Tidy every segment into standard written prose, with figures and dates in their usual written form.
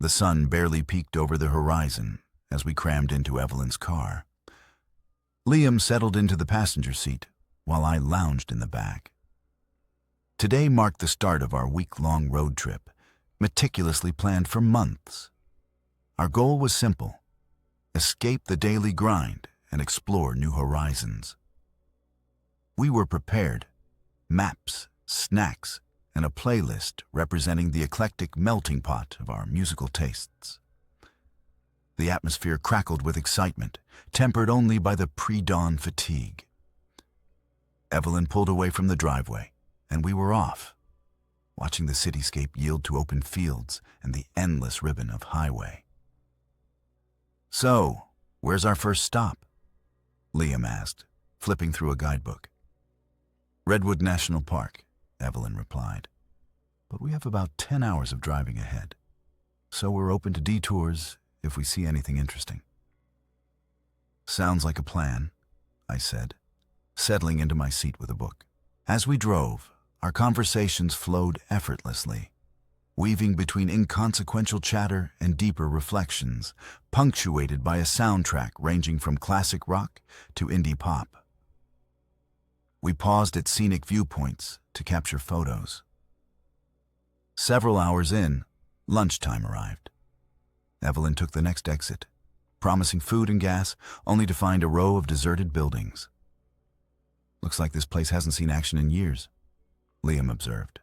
The sun barely peeked over the horizon as we crammed into Evelyn's car. Liam settled into the passenger seat while I lounged in the back. Today marked the start of our week-long road trip, meticulously planned for months. Our goal was simple: escape the daily grind and explore new horizons. We were prepared: maps, snacks, and a playlist representing the eclectic melting pot of our musical tastes. The atmosphere crackled with excitement, tempered only by the pre-dawn fatigue. Evelyn pulled away from the driveway, and we were off, watching the cityscape yield to open fields and the endless ribbon of highway. "So, where's our first stop?" Liam asked, flipping through a guidebook. "Redwood National Park," Evelyn replied. "But we have about 10 hours of driving ahead, so we're open to detours if we see anything interesting." "Sounds like a plan," I said, settling into my seat with a book. As we drove, our conversations flowed effortlessly, weaving between inconsequential chatter and deeper reflections, punctuated by a soundtrack ranging from classic rock to indie pop. We paused at scenic viewpoints to capture photos. Several hours in, lunchtime arrived. Evelyn took the next exit, promising food and gas, only to find a row of deserted buildings. "Looks like this place hasn't seen action in years," Liam observed.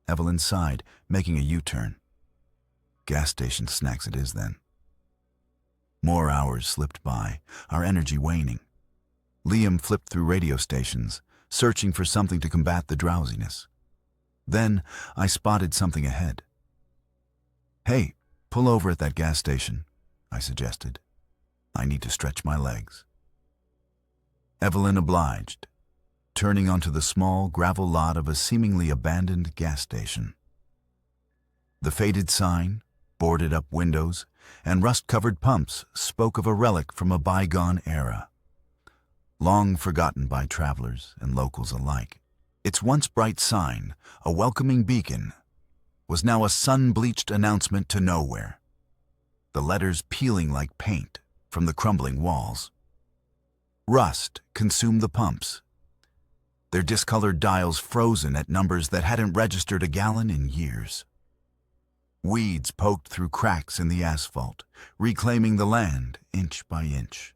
Evelyn sighed, making a U-turn. "Gas station snacks it is, then." More hours slipped by, our energy waning. Liam flipped through radio stations, searching for something to combat the drowsiness. Then I spotted something ahead. "Hey, pull over at that gas station," I suggested. "I need to stretch my legs." Evelyn obliged, turning onto the small gravel lot of a seemingly abandoned gas station. The faded sign, boarded-up windows, and rust-covered pumps spoke of a relic from a bygone era, long forgotten by travelers and locals alike. Its once bright sign, a welcoming beacon, was now a sun-bleached announcement to nowhere, the letters peeling like paint from the crumbling walls. Rust consumed the pumps, their discolored dials frozen at numbers that hadn't registered a gallon in years. Weeds poked through cracks in the asphalt, reclaiming the land inch by inch.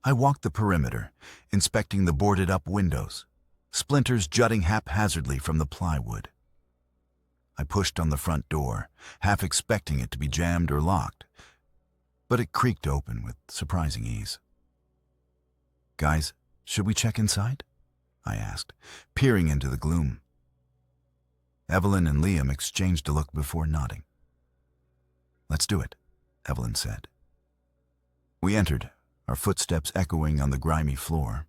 I walked the perimeter, inspecting the boarded-up windows, splinters jutting haphazardly from the plywood. I pushed on the front door, half expecting it to be jammed or locked, but it creaked open with surprising ease. "Guys, should we check inside?" I asked, peering into the gloom. Evelyn and Liam exchanged a look before nodding. "Let's do it," Evelyn said. We entered, our footsteps echoing on the grimy floor.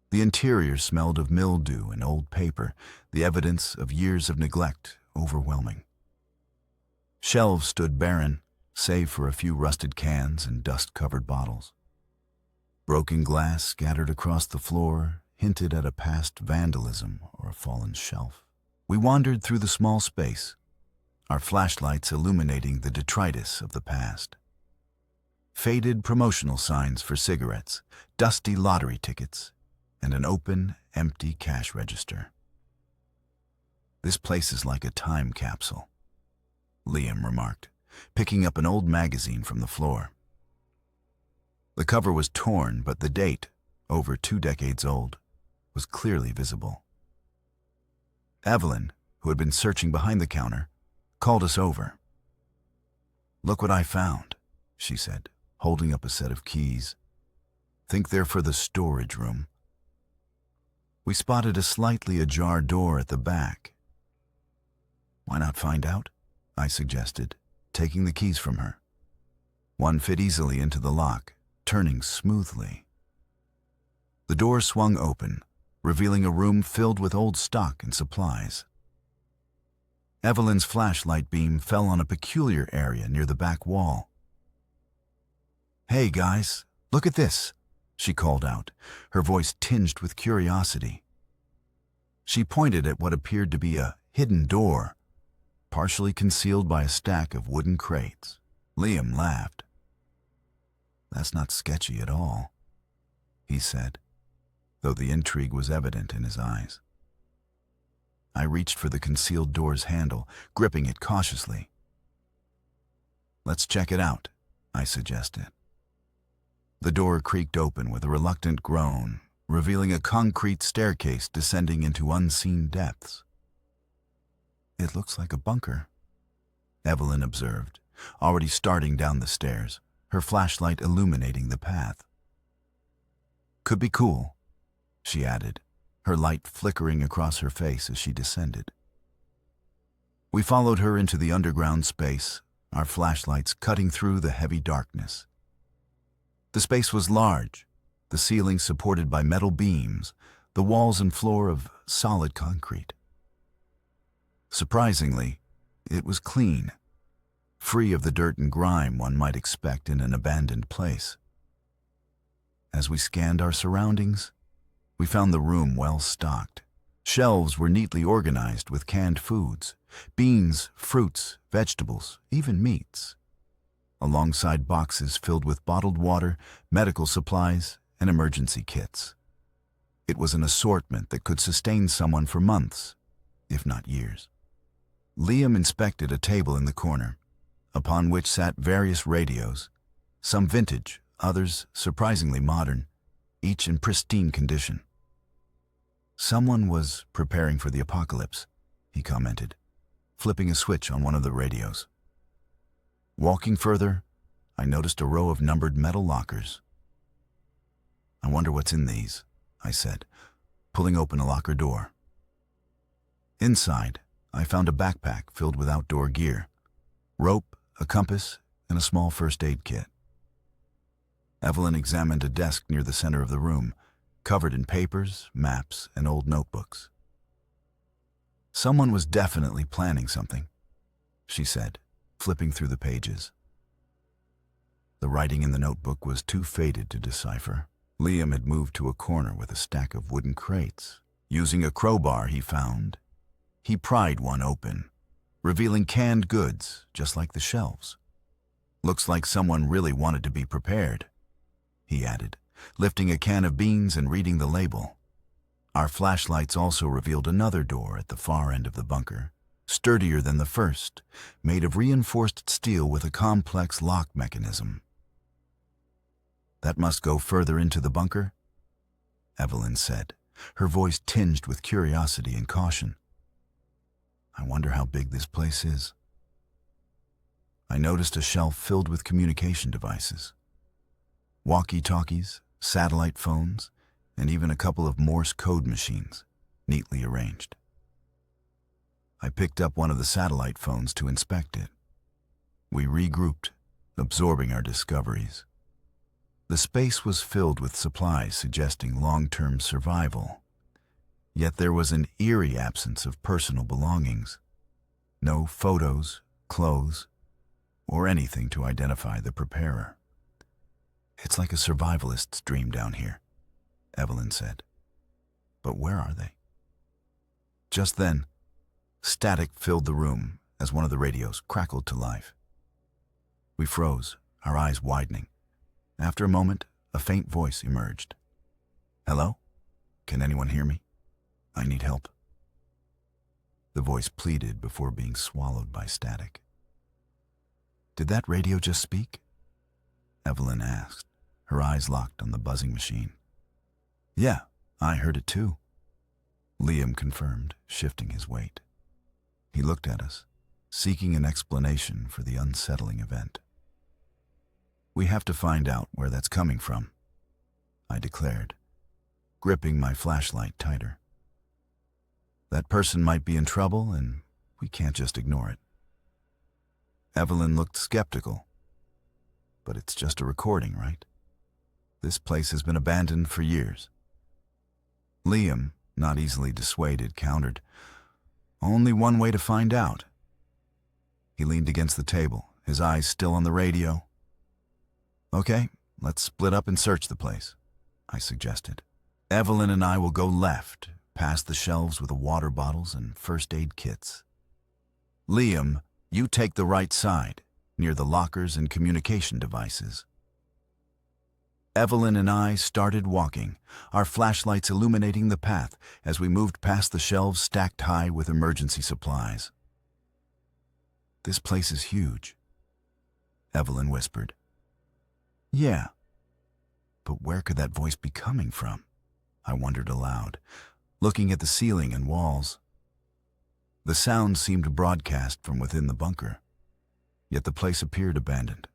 The interior smelled of mildew and old paper, the evidence of years of neglect overwhelming. Shelves stood barren, save for a few rusted cans and dust-covered bottles. Broken glass scattered across the floor hinted at a past vandalism or a fallen shelf. We wandered through the small space, our flashlights illuminating the detritus of the past. Faded promotional signs for cigarettes, dusty lottery tickets, and an open, empty cash register. "This place is like a time capsule," Liam remarked, picking up an old magazine from the floor. The cover was torn, but the date, over 2 decades old, was clearly visible. Evelyn, who had been searching behind the counter, called us over. "Look what I found," she said, holding up a set of keys. "Think they're for the storage room." We spotted a slightly ajar door at the back. "Why not find out?" I suggested, taking the keys from her. One fit easily into the lock, turning smoothly. The door swung open, revealing a room filled with old stock and supplies. Evelyn's flashlight beam fell on a peculiar area near the back wall. "Hey guys, look at this," she called out, her voice tinged with curiosity. She pointed at what appeared to be a hidden door, partially concealed by a stack of wooden crates. Liam laughed. "That's not sketchy at all," he said, though the intrigue was evident in his eyes. I reached for the concealed door's handle, gripping it cautiously. "Let's check it out," I suggested. The door creaked open with a reluctant groan, revealing a concrete staircase descending into unseen depths. "It looks like a bunker," Evelyn observed, already starting down the stairs, her flashlight illuminating the path. "Could be cool," she added, her light flickering across her face as she descended. We followed her into the underground space, our flashlights cutting through the heavy darkness. The space was large, the ceiling supported by metal beams, the walls and floor of solid concrete. Surprisingly, it was clean, free of the dirt and grime one might expect in an abandoned place. As we scanned our surroundings, we found the room well stocked. Shelves were neatly organized with canned foods, beans, fruits, vegetables, even meats, alongside boxes filled with bottled water, medical supplies, and emergency kits. It was an assortment that could sustain someone for months, if not years. Liam inspected a table in the corner, upon which sat various radios, some vintage, others surprisingly modern, each in pristine condition. "Someone was preparing for the apocalypse," he commented, flipping a switch on one of the radios. Walking further, I noticed a row of numbered metal lockers. "I wonder what's in these," I said, pulling open a locker door. Inside, I found a backpack filled with outdoor gear, rope, a compass, and a small first aid kit. Evelyn examined a desk near the center of the room, covered in papers, maps, and old notebooks. "Someone was definitely planning something," she said, flipping through the pages. The writing in the notebook was too faded to decipher. Liam had moved to a corner with a stack of wooden crates. Using a crowbar he found, he pried one open, revealing canned goods just like the shelves. "Looks like someone really wanted to be prepared," he added, lifting a can of beans and reading the label. Our flashlights also revealed another door at the far end of the bunker, sturdier than the first, made of reinforced steel with a complex lock mechanism. "That must go further into the bunker?" Evelyn said, her voice tinged with curiosity and caution. "I wonder how big this place is." I noticed a shelf filled with communication devices. Walkie-talkies, satellite phones, and even a couple of Morse code machines, neatly arranged. I picked up one of the satellite phones to inspect it. We regrouped, absorbing our discoveries. The space was filled with supplies suggesting long-term survival, yet there was an eerie absence of personal belongings. No photos, clothes, or anything to identify the preparer. "It's like a survivalist's dream down here," Evelyn said. "But where are they?" Just then, static filled the room as one of the radios crackled to life. We froze, our eyes widening. After a moment, a faint voice emerged. "Hello? Can anyone hear me? I need help." The voice pleaded before being swallowed by static. "Did that radio just speak?" Evelyn asked, her eyes locked on the buzzing machine. "Yeah, I heard it too," Liam confirmed, shifting his weight. He looked at us, seeking an explanation for the unsettling event. "We have to find out where that's coming from," I declared, gripping my flashlight tighter. "That person might be in trouble, and we can't just ignore it." Evelyn looked skeptical. "But it's just a recording, right? This place has been abandoned for years." Liam, not easily dissuaded, countered, "Only one way to find out." He leaned against the table, his eyes still on the radio. "Okay, let's split up and search the place," I suggested. "Evelyn and I will go left, past the shelves with the water bottles and first aid kits." Liam, you take the right side, near the lockers and communication devices. Evelyn and I started walking, our flashlights illuminating the path as we moved past the shelves stacked high with emergency supplies. This place is huge, Evelyn whispered. Yeah, but where could that voice be coming from? I wondered aloud, looking at the ceiling and walls. The sound seemed to broadcast from within the bunker, yet the place appeared abandoned.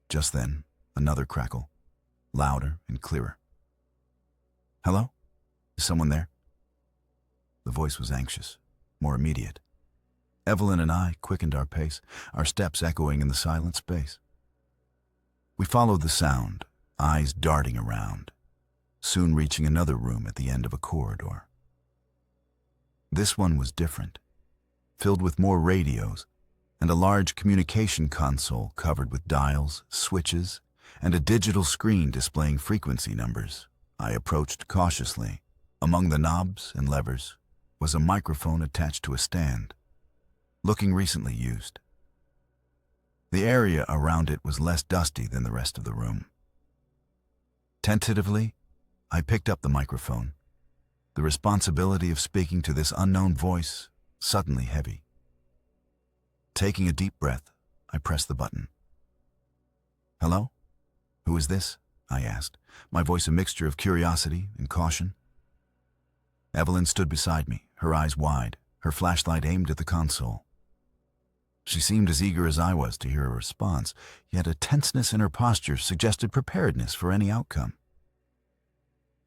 Just then, another crackle, louder and clearer. Hello? Is someone there? The voice was anxious, more immediate. Evelyn and I quickened our pace, our steps echoing in the silent space. We followed the sound, eyes darting around, soon reaching another room at the end of a corridor. This one was different, filled with more radios and a large communication console covered with dials, switches, and a digital screen displaying frequency numbers. I approached cautiously. Among the knobs and levers was a microphone attached to a stand, looking recently used. The area around it was less dusty than the rest of the room. Tentatively, I picked up the microphone, the responsibility of speaking to this unknown voice suddenly heavy. Taking a deep breath, I pressed the button. Hello? Who is this? I asked, my voice a mixture of curiosity and caution. Evelyn stood beside me, her eyes wide, her flashlight aimed at the console. She seemed as eager as I was to hear a response, yet a tenseness in her posture suggested preparedness for any outcome.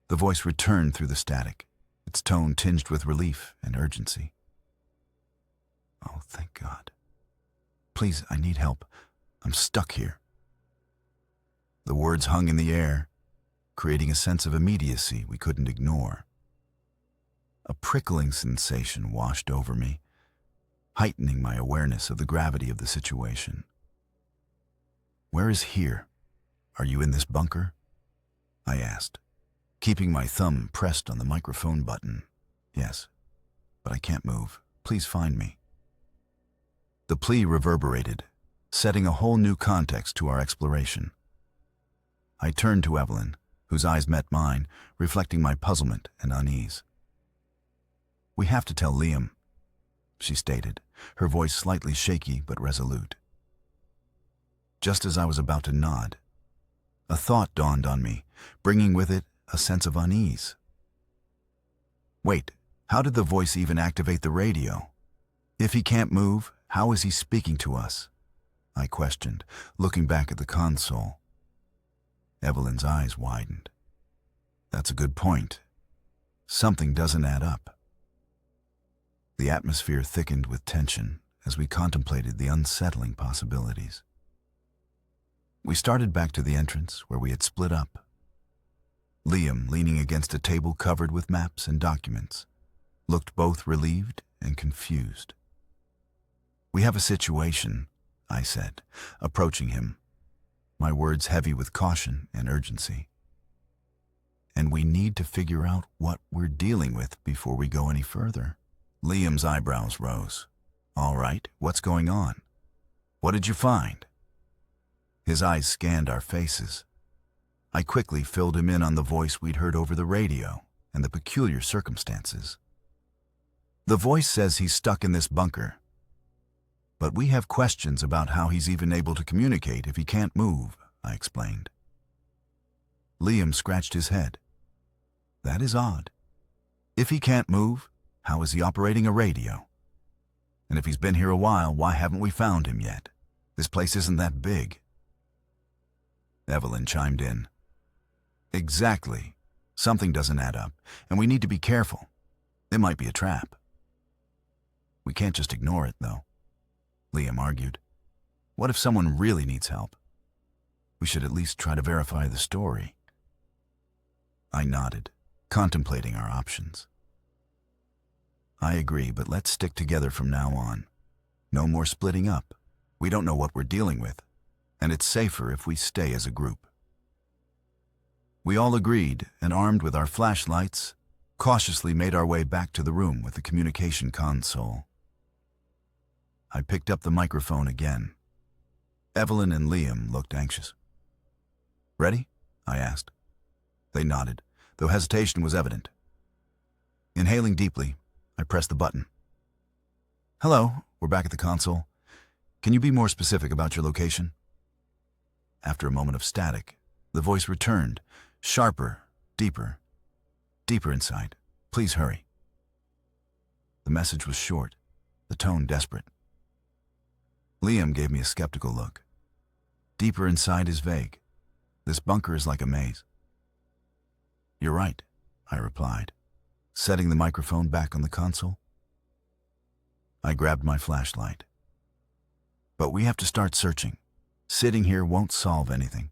The voice returned through the static, its tone tinged with relief and urgency. Oh, thank God. Please, I need help. I'm stuck here. The words hung in the air, creating a sense of immediacy we couldn't ignore. A prickling sensation washed over me, heightening my awareness of the gravity of the situation. Where is here? Are you in this bunker? I asked, keeping my thumb pressed on the microphone button. Yes, but I can't move. Please find me. The plea reverberated, setting a whole new context to our exploration. I turned to Evelyn, whose eyes met mine, reflecting my puzzlement and unease. We have to tell Liam, she stated, her voice slightly shaky but resolute. Just as I was about to nod, a thought dawned on me, bringing with it a sense of unease. Wait, how did the voice even activate the radio? If he can't move, how is he speaking to us? I questioned, looking back at the console. Evelyn's eyes widened. That's a good point. Something doesn't add up. The atmosphere thickened with tension as we contemplated the unsettling possibilities. We started back to the entrance where we had split up. Liam, leaning against a table covered with maps and documents, looked both relieved and confused. We have a situation, I said, approaching him, my words heavy with caution and urgency. And we need to figure out what we're dealing with before we go any further. Liam's eyebrows rose. All right, what's going on? What did you find? His eyes scanned our faces. I quickly filled him in on the voice we'd heard over the radio and the peculiar circumstances. The voice says he's stuck in this bunker, but we have questions about how he's even able to communicate if he can't move, I explained. Liam scratched his head. That is odd. If he can't move, how is he operating a radio? And if he's been here a while, why haven't we found him yet? This place isn't that big. Evelyn chimed in. Exactly. Something doesn't add up, and we need to be careful. It might be a trap. We can't just ignore it, though, Liam argued. What if someone really needs help? We should at least try to verify the story. I nodded, contemplating our options. I agree, but let's stick together from now on. No more splitting up. We don't know what we're dealing with, and it's safer if we stay as a group. We all agreed, and armed with our flashlights, cautiously made our way back to the room with the communication console. I picked up the microphone again. Evelyn and Liam looked anxious. "Ready?" I asked. They nodded, though hesitation was evident. Inhaling deeply, I pressed the button. "Hello, we're back at the console. Can you be more specific about your location?" After a moment of static, the voice returned, sharper, deeper inside. "Please hurry." The message was short, the tone desperate. Liam gave me a skeptical look. "Deeper inside is vague. This bunker is like a maze." "You're right," I replied, setting the microphone back on the console. I grabbed my flashlight. "But we have to start searching. Sitting here won't solve anything."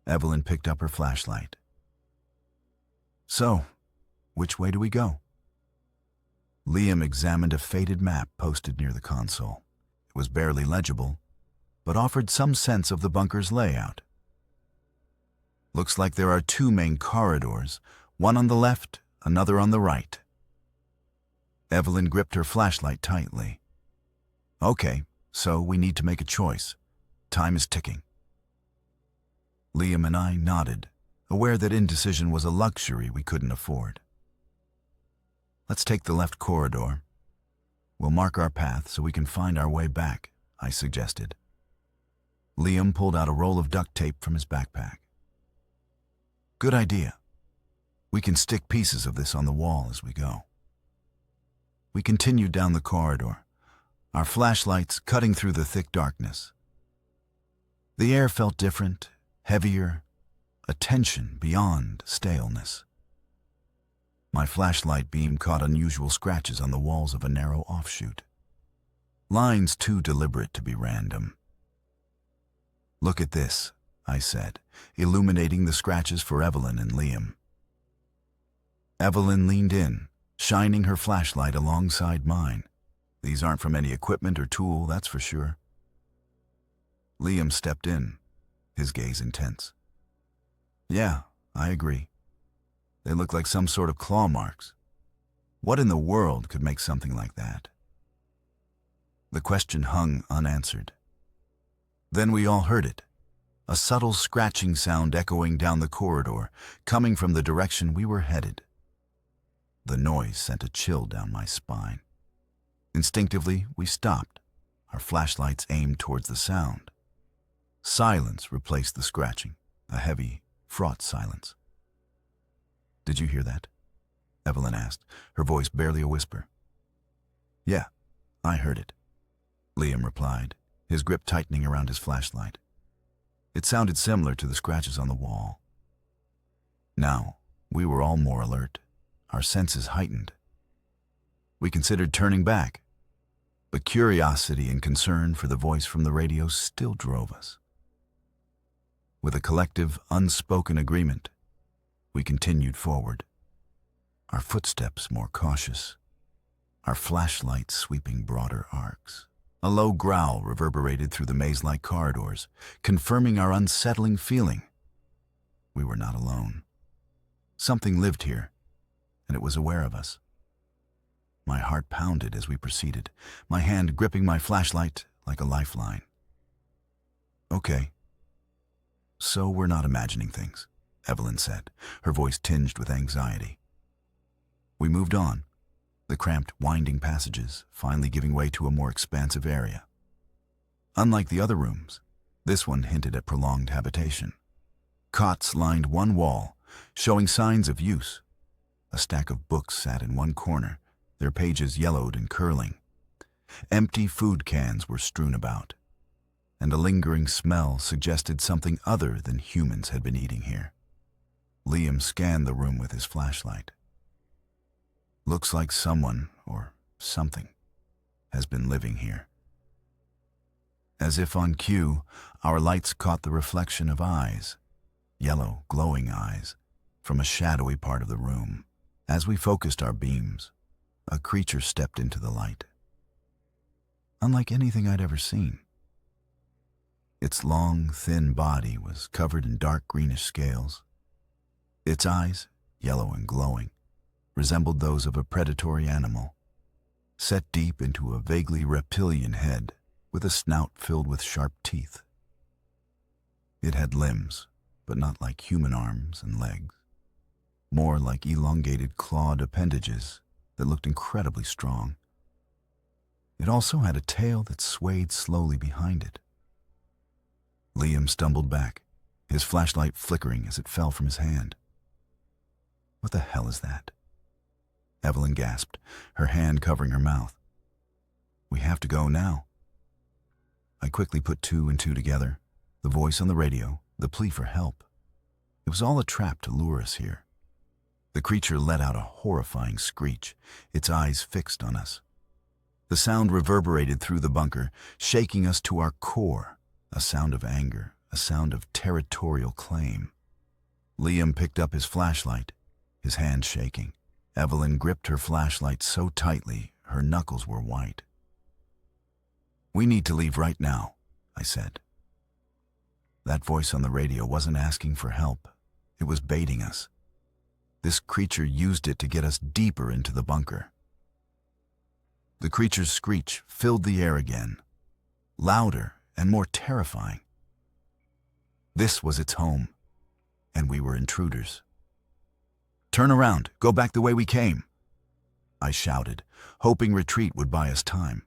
Evelyn picked up her flashlight. "So, which way do we go?" Liam examined a faded map posted near the console. It was barely legible, but offered some sense of the bunker's layout. "Looks like there are two main corridors, one on the left, another on the right." Evelyn gripped her flashlight tightly. "Okay, so we need to make a choice. Time is ticking." Liam and I nodded, aware that indecision was a luxury we couldn't afford. "Let's take the left corridor. We'll mark our path so we can find our way back," I suggested. Liam pulled out a roll of duct tape from his backpack. "Good idea. We can stick pieces of this on the wall as we go." We continued down the corridor, our flashlights cutting through the thick darkness. The air felt different, heavier, a tension beyond staleness. My flashlight beam caught unusual scratches on the walls of a narrow offshoot. Lines too deliberate to be random. "Look at this," I said, illuminating the scratches for Evelyn and Liam. Evelyn leaned in, shining her flashlight alongside mine. "These aren't from any equipment or tool, that's for sure." Liam stepped in, his gaze intense. "Yeah, I agree. They look like some sort of claw marks. What in the world could make something like that?" The question hung unanswered. Then we all heard it, a subtle scratching sound echoing down the corridor, coming from the direction we were headed. The noise sent a chill down my spine. Instinctively, we stopped, our flashlights aimed towards the sound. Silence replaced the scratching, a heavy, fraught silence. "Did you hear that?" Evelyn asked, her voice barely a whisper. "Yeah, I heard it," Liam replied, his grip tightening around his flashlight. It sounded similar to the scratches on the wall. Now, we were all more alert, our senses heightened. We considered turning back, but curiosity and concern for the voice from the radio still drove us. With a collective, unspoken agreement, we continued forward, our footsteps more cautious, our flashlights sweeping broader arcs. A low growl reverberated through the maze-like corridors, confirming our unsettling feeling. We were not alone. Something lived here, and it was aware of us. My heart pounded as we proceeded, my hand gripping my flashlight like a lifeline. "Okay. So we're not imagining things," Evelyn said, her voice tinged with anxiety. We moved on, the cramped, winding passages finally giving way to a more expansive area. Unlike the other rooms, this one hinted at prolonged habitation. Cots lined one wall, showing signs of use. A stack of books sat in one corner, their pages yellowed and curling. Empty food cans were strewn about, and a lingering smell suggested something other than humans had been eating here. Liam scanned the room with his flashlight. "Looks like someone, or something, has been living here." As if on cue, our lights caught the reflection of eyes, yellow, glowing eyes, from a shadowy part of the room. As we focused our beams, a creature stepped into the light. Unlike anything I'd ever seen. Its long, thin body was covered in dark greenish scales. Its eyes, yellow and glowing, resembled those of a predatory animal. set deep into a vaguely reptilian head with a snout filled with sharp teeth. It had limbs, but not like human arms and legs, more like elongated clawed appendages that looked incredibly strong. It also had a tail that swayed slowly behind it. Liam stumbled back, his flashlight flickering as it fell from his hand. "What the hell is that?" Evelyn gasped, her hand covering her mouth. "We have to go now." I quickly put two and two together, the voice on the radio, the plea for help. It was all a trap to lure us here. The creature let out a horrifying screech, its eyes fixed on us. The sound reverberated through the bunker, shaking us to our core, a sound of anger, a sound of territorial claim. Liam picked up his flashlight, his hand shaking. Evelyn gripped her flashlight so tightly, her knuckles were white. "We need to leave right now," I said. That voice on the radio wasn't asking for help. It was baiting us. This creature used it to get us deeper into the bunker. The creature's screech filled the air again, louder and more terrifying. This was its home, and we were intruders. "Turn around, go back the way we came," I shouted, hoping retreat would buy us time.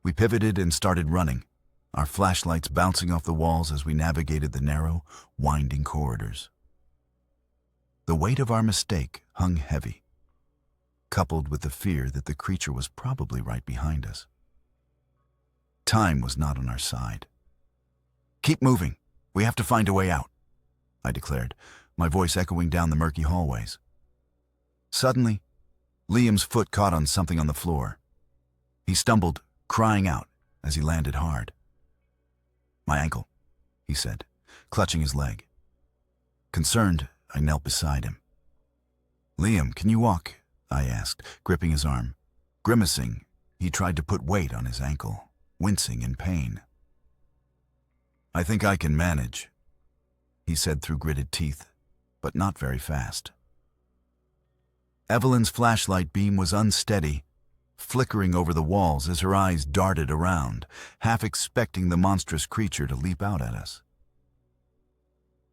We pivoted and started running, our flashlights bouncing off the walls as we navigated the narrow, winding corridors. The weight of our mistake hung heavy, coupled with the fear that the creature was probably right behind us. Time was not on our side. "Keep moving. We have to find a way out," I declared, my voice echoing down the murky hallways. Suddenly, Liam's foot caught on something on the floor. He stumbled, crying out as he landed hard. "My ankle," he said, clutching his leg. Concerned, I knelt beside him. "Liam, can you walk?" I asked, gripping his arm. Grimacing, he tried to put weight on his ankle, wincing in pain. "I think I can manage," he said through gritted teeth, but not very fast. Evelyn's flashlight beam was unsteady, flickering over the walls as her eyes darted around, half expecting the monstrous creature to leap out at us.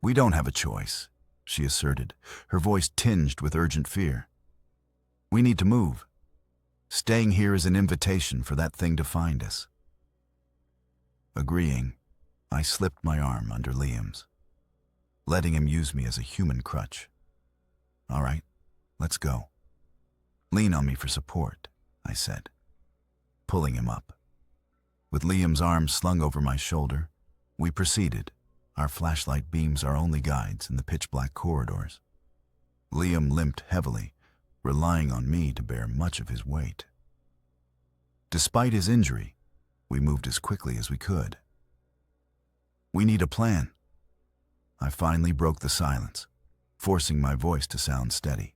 "We don't have a choice," she asserted, her voice tinged with urgent fear. "We need to move. Staying here is an invitation for that thing to find us." Agreeing, I slipped my arm under Liam's, letting him use me as a human crutch. "All right, let's go. Lean on me for support," I said, pulling him up. With Liam's arm slung over my shoulder, we proceeded, our flashlight beams our only guides in the pitch-black corridors. Liam limped heavily, relying on me to bear much of his weight. Despite his injury, we moved as quickly as we could. "We need a plan." I finally broke the silence, forcing my voice to sound steady.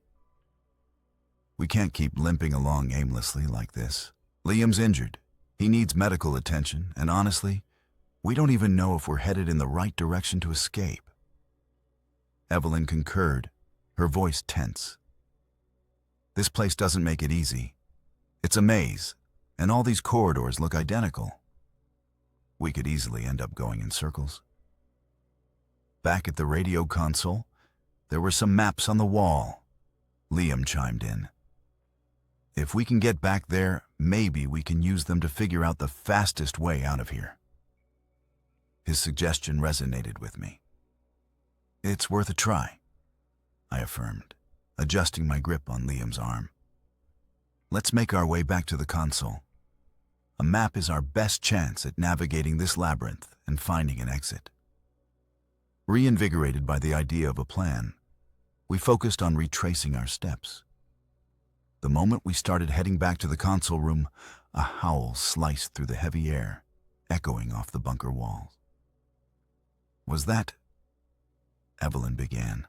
"We can't keep limping along aimlessly like this. Liam's injured. He needs medical attention, and honestly, we don't even know if we're headed in the right direction to escape." Evelyn concurred, her voice tense. "This place doesn't make it easy. It's a maze, and all these corridors look identical. We could easily end up going in circles." Back at the radio console, there were some maps on the wall. Liam chimed in. "If we can get back there, maybe we can use them to figure out the fastest way out of here." His suggestion resonated with me. "It's worth a try," I affirmed, adjusting my grip on Liam's arm. "Let's make our way back to the console. A map is our best chance at navigating this labyrinth and finding an exit." Reinvigorated by the idea of a plan, we focused on retracing our steps. The moment we started heading back to the console room, a howl sliced through the heavy air, echoing off the bunker walls. "Was that—" Evelyn began.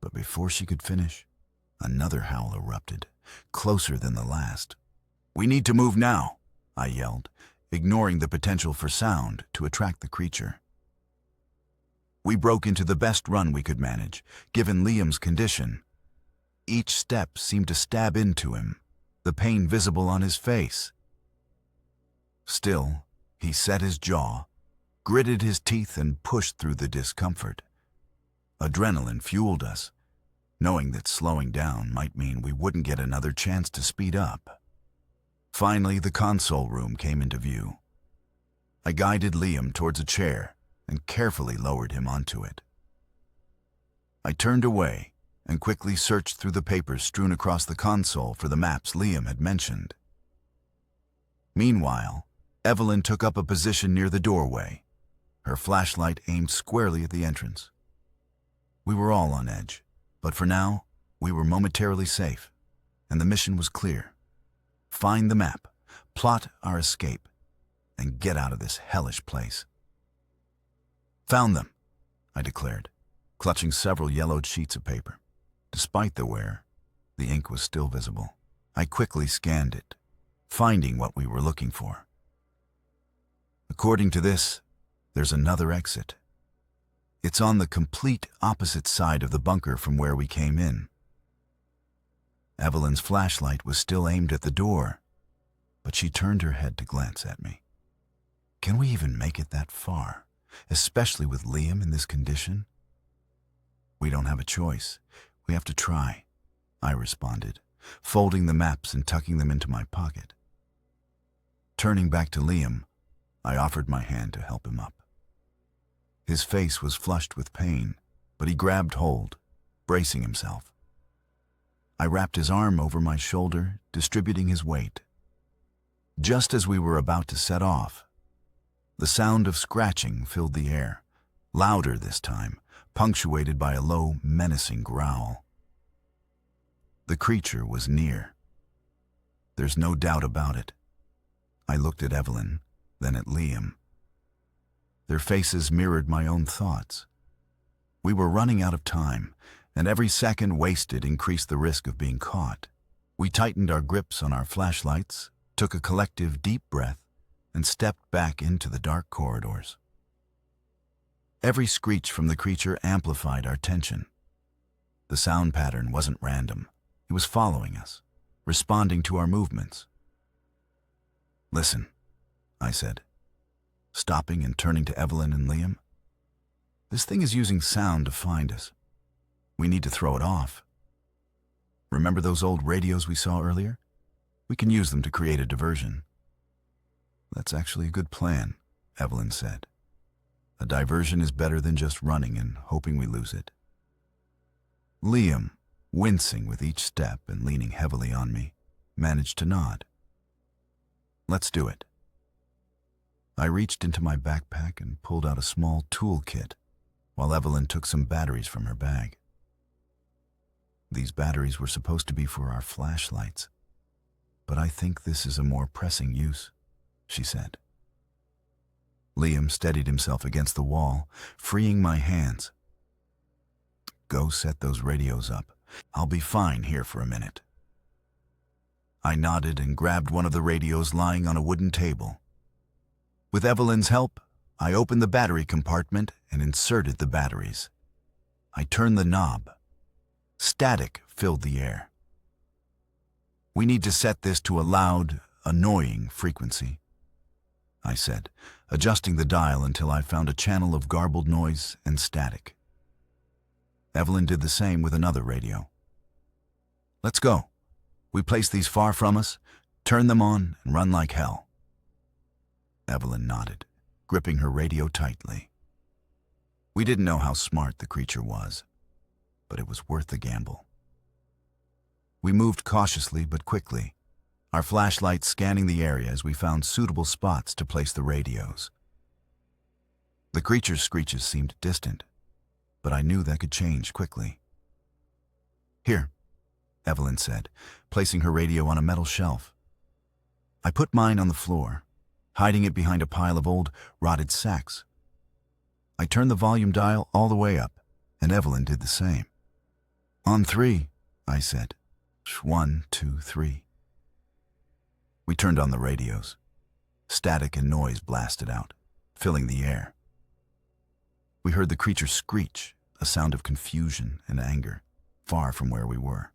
But before she could finish, another howl erupted, closer than the last. "We need to move now," I yelled, ignoring the potential for sound to attract the creature. We broke into the best run we could manage, given Liam's condition. Each step seemed to stab into him, the pain visible on his face. Still, he set his jaw, gritted his teeth, and pushed through the discomfort. Adrenaline fueled us, knowing that slowing down might mean we wouldn't get another chance to speed up. Finally, the console room came into view. I guided Liam towards a chair and carefully lowered him onto it. I turned away and quickly searched through the papers strewn across the console for the maps Liam had mentioned. Meanwhile, Evelyn took up a position near the doorway, her flashlight aimed squarely at the entrance. We were all on edge, but for now, we were momentarily safe, and the mission was clear. Find the map, plot our escape, and get out of this hellish place. Found them, I declared, clutching several yellowed sheets of paper. Despite the wear, the ink was still visible. I quickly scanned it, finding what we were looking for. According to this, there's another exit. It's on the complete opposite side of the bunker from where we came in. Evelyn's flashlight was still aimed at the door, but she turned her head to glance at me. Can we even make it that far, especially with Liam in this condition? We don't have a choice. We have to try, I responded, folding the maps and tucking them into my pocket. Turning back to Liam, I offered my hand to help him up. His face was flushed with pain, but he grabbed hold, bracing himself. I wrapped his arm over my shoulder, distributing his weight. Just as we were about to set off, the sound of scratching filled the air, louder this time, punctuated by a low, menacing growl. The creature was near. There's no doubt about it. I looked at Evelyn, then at Liam. Their faces mirrored my own thoughts. We were running out of time, and every second wasted increased the risk of being caught. We tightened our grips on our flashlights, took a collective deep breath, and stepped back into the dark corridors. Every screech from the creature amplified our tension. The sound pattern wasn't random. It was following us, responding to our movements. "Listen," I said, stopping and turning to Evelyn and Liam. "This thing is using sound to find us. We need to throw it off. Remember those old radios we saw earlier? We can use them to create a diversion." "That's actually a good plan," Evelyn said. "A diversion is better than just running and hoping we lose it." Liam, wincing with each step and leaning heavily on me, managed to nod. "Let's do it." I reached into my backpack and pulled out a small toolkit, while Evelyn took some batteries from her bag. These batteries were supposed to be for our flashlights, but I think this is a more pressing use, she said. Liam steadied himself against the wall, freeing my hands. "Go set those radios up. I'll be fine here for a minute." I nodded and grabbed one of the radios lying on a wooden table. With Evelyn's help, I opened the battery compartment and inserted the batteries. I turned the knob. Static filled the air. "We need to set this to a loud, annoying frequency," I said, adjusting the dial until I found a channel of garbled noise and static. Evelyn did the same with another radio. "Let's go. We place these far from us, turn them on, and run like hell." Evelyn nodded, gripping her radio tightly. We didn't know how smart the creature was, but it was worth the gamble. We moved cautiously but quickly, our flashlights scanning the area as we found suitable spots to place the radios. The creature's screeches seemed distant, but I knew that could change quickly. "Here," Evelyn said, placing her radio on a metal shelf. I put mine on the floor, hiding it behind a pile of old, rotted sacks. I turned the volume dial all the way up, and Evelyn did the same. "On 3, I said. 1, 2, 3. We turned on the radios. Static and noise blasted out, filling the air. We heard the creature screech, a sound of confusion and anger, far from where we were.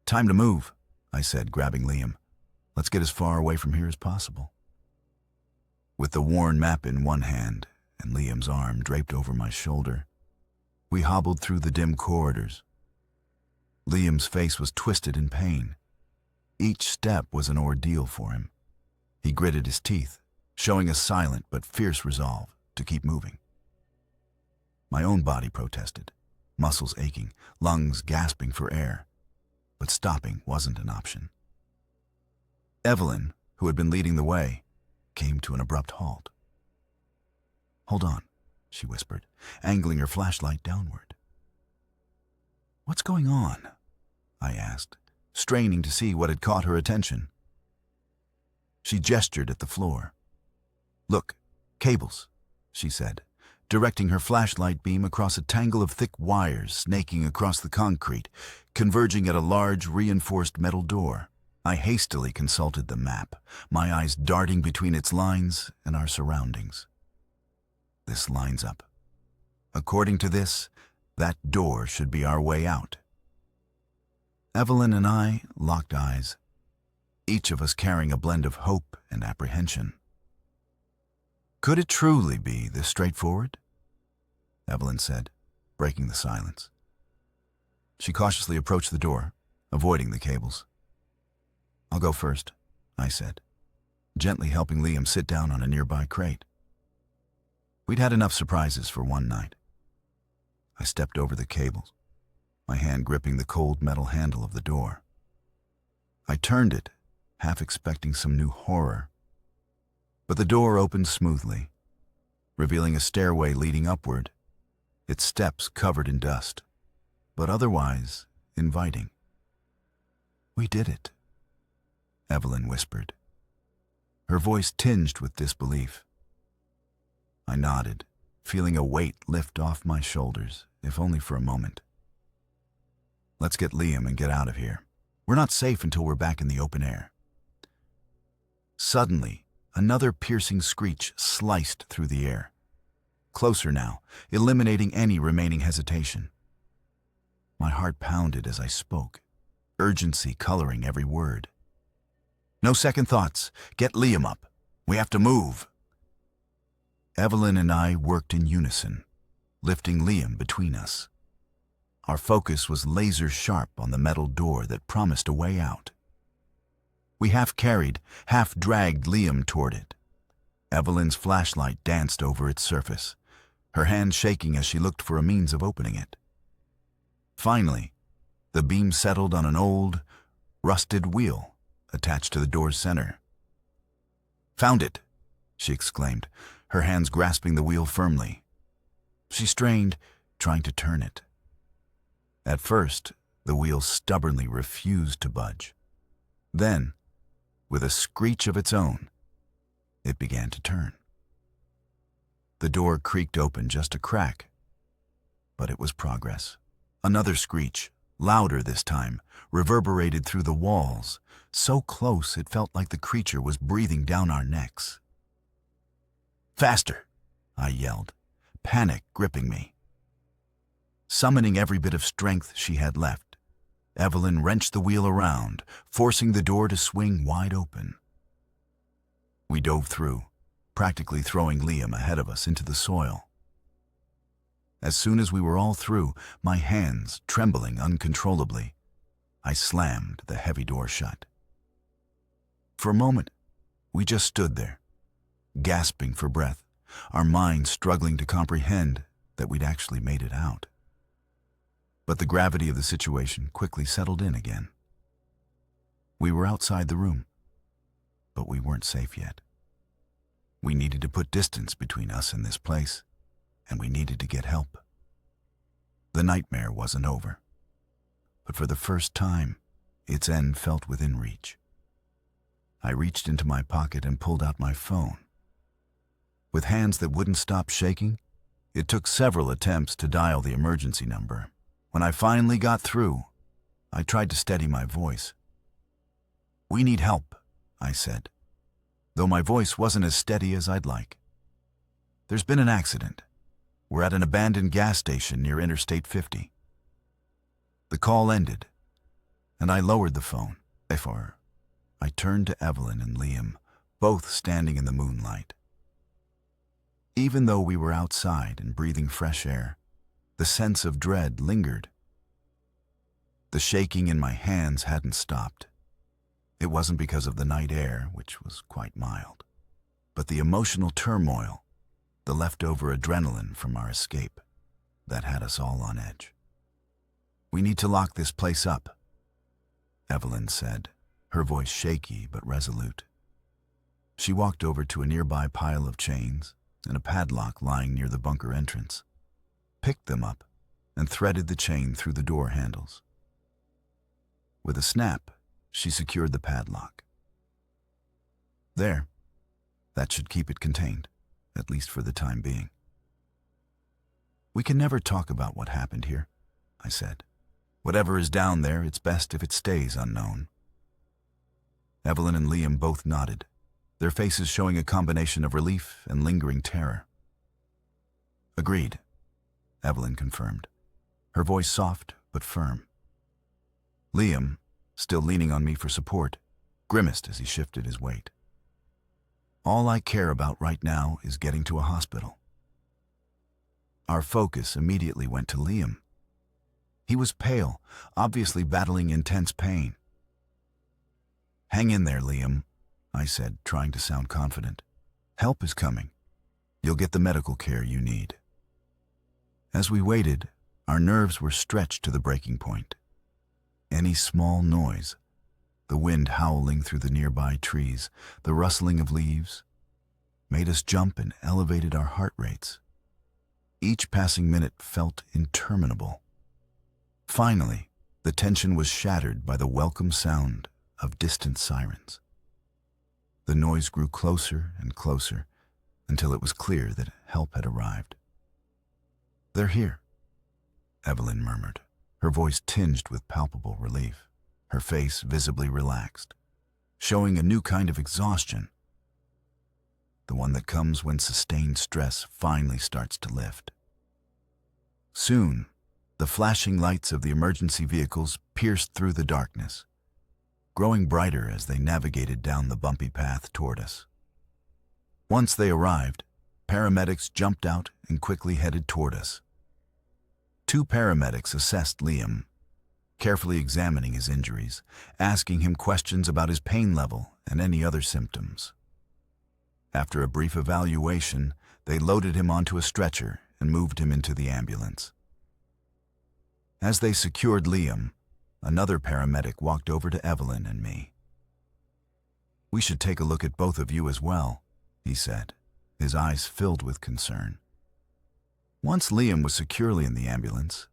"Time to move," I said, grabbing Liam. Let's get as far away from here as possible. With the worn map in one hand and Liam's arm draped over my shoulder, we hobbled through the dim corridors. Liam's face was twisted in pain. Each step was an ordeal for him. He gritted his teeth, showing a silent but fierce resolve to keep moving. My own body protested, muscles aching, lungs gasping for air, but stopping wasn't an option. Evelyn, who had been leading the way, came to an abrupt halt. "Hold on," she whispered, angling her flashlight downward. "What's going on?" I asked, straining to see what had caught her attention. She gestured at the floor. "Look, cables," she said, directing her flashlight beam across a tangle of thick wires snaking across the concrete, converging at a large, reinforced metal door. I hastily consulted the map, my eyes darting between its lines and our surroundings. This lines up. According to this, that door should be our way out. Evelyn and I locked eyes, each of us carrying a blend of hope and apprehension. "Could it truly be this straightforward?" Evelyn said, breaking the silence. She cautiously approached the door, avoiding the cables. "I'll go first," I said, gently helping Liam sit down on a nearby crate. We'd had enough surprises for one night. I stepped over the cables, my hand gripping the cold metal handle of the door. I turned it, half expecting some new horror. But the door opened smoothly, revealing a stairway leading upward, its steps covered in dust, but otherwise inviting. "We did it," Evelyn whispered, her voice tinged with disbelief. I nodded, feeling a weight lift off my shoulders, if only for a moment. "Let's get Liam and get out of here. We're not safe until we're back in the open air." Suddenly, another piercing screech sliced through the air. Closer now, eliminating any remaining hesitation. My heart pounded as I spoke, urgency coloring every word. "No second thoughts. Get Liam up. We have to move." Evelyn and I worked in unison, lifting Liam between us. Our focus was laser sharp on the metal door that promised a way out. We half carried, half dragged Liam toward it. Evelyn's flashlight danced over its surface, her hand shaking as she looked for a means of opening it. Finally, the beam settled on an old, rusted wheel attached to the door's center. "Found it," she exclaimed, her hands grasping the wheel firmly. She strained, trying to turn it. At first, the wheel stubbornly refused to budge. Then, with a screech of its own, it began to turn. The door creaked open just a crack, but it was progress. Another screech, louder this time, reverberated through the walls, so close it felt like the creature was breathing down our necks. "Faster!" I yelled, panic gripping me. Summoning every bit of strength she had left, Evelyn wrenched the wheel around, forcing the door to swing wide open. We dove through, practically throwing Liam ahead of us into the soil. As soon as we were all through, my hands trembling uncontrollably, I slammed the heavy door shut. For a moment, we just stood there, gasping for breath, our minds struggling to comprehend that we'd actually made it out. But the gravity of the situation quickly settled in again. We were outside the room, but we weren't safe yet. We needed to put distance between us and this place, and we needed to get help. The nightmare wasn't over, but for the first time, its end felt within reach. I reached into my pocket and pulled out my phone. With hands that wouldn't stop shaking, it took several attempts to dial the emergency number. When I finally got through, I tried to steady my voice. "We need help," I said, though my voice wasn't as steady as I'd like. "There's been an accident. We're at an abandoned gas station near Interstate 50. The call ended, and I lowered the phone, Therefore, I turned to Evelyn and Liam, both standing in the moonlight. Even though we were outside and breathing fresh air, the sense of dread lingered. The shaking in my hands hadn't stopped. It wasn't because of the night air, which was quite mild, but the emotional turmoil, the leftover adrenaline from our escape, that had us all on edge. "We need to lock this place up," Evelyn said, her voice shaky but resolute. She walked over to a nearby pile of chains and a padlock lying near the bunker entrance, picked them up, and threaded the chain through the door handles. With a snap, she secured the padlock. There. That should keep it contained, at least for the time being. "We can never talk about what happened here," I said. "Whatever is down there, it's best if it stays unknown." Evelyn and Liam both nodded, their faces showing a combination of relief and lingering terror. "Agreed," Evelyn confirmed, her voice soft but firm. Liam, still leaning on me for support, grimaced as he shifted his weight. "All I care about right now is getting to a hospital." Our focus immediately went to Liam. He was pale, obviously battling intense pain. "Hang in there, Liam," I said, trying to sound confident. "Help is coming. You'll get the medical care you need." As we waited, our nerves were stretched to the breaking point. Any small noise, the wind howling through the nearby trees, the rustling of leaves, made us jump and elevated our heart rates. Each passing minute felt interminable. Finally, the tension was shattered by the welcome sound of distant sirens. The noise grew closer and closer until it was clear that help had arrived. "They're here," Evelyn murmured, her voice tinged with palpable relief, her face visibly relaxed, showing a new kind of exhaustion, the one that comes when sustained stress finally starts to lift. Soon, the flashing lights of the emergency vehicles pierced through the darkness, growing brighter as they navigated down the bumpy path toward us. Once they arrived, paramedics jumped out and quickly headed toward us. 2 paramedics assessed Liam, carefully examining his injuries, asking him questions about his pain level and any other symptoms. After a brief evaluation, they loaded him onto a stretcher and moved him into the ambulance. As they secured Liam, another paramedic walked over to Evelyn and me. "We should take a look at both of you as well," he said, his eyes filled with concern. Once Liam was securely in the ambulance,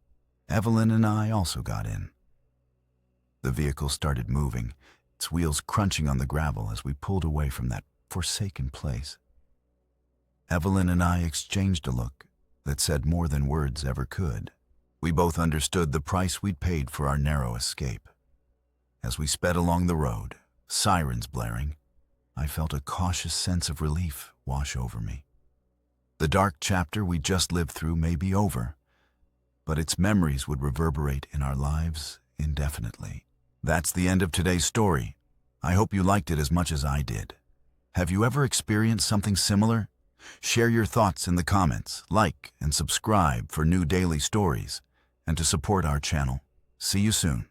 Evelyn and I also got in. The vehicle started moving, its wheels crunching on the gravel as we pulled away from that forsaken place. Evelyn and I exchanged a look that said more than words ever could. We both understood the price we'd paid for our narrow escape. As we sped along the road, sirens blaring, I felt a cautious sense of relief wash over me. The dark chapter we just lived through may be over, but its memories would reverberate in our lives indefinitely. That's the end of today's story. I hope you liked it as much as I did. Have you ever experienced something similar? Share your thoughts in the comments, like and subscribe for new daily stories, and to support our channel. See you soon.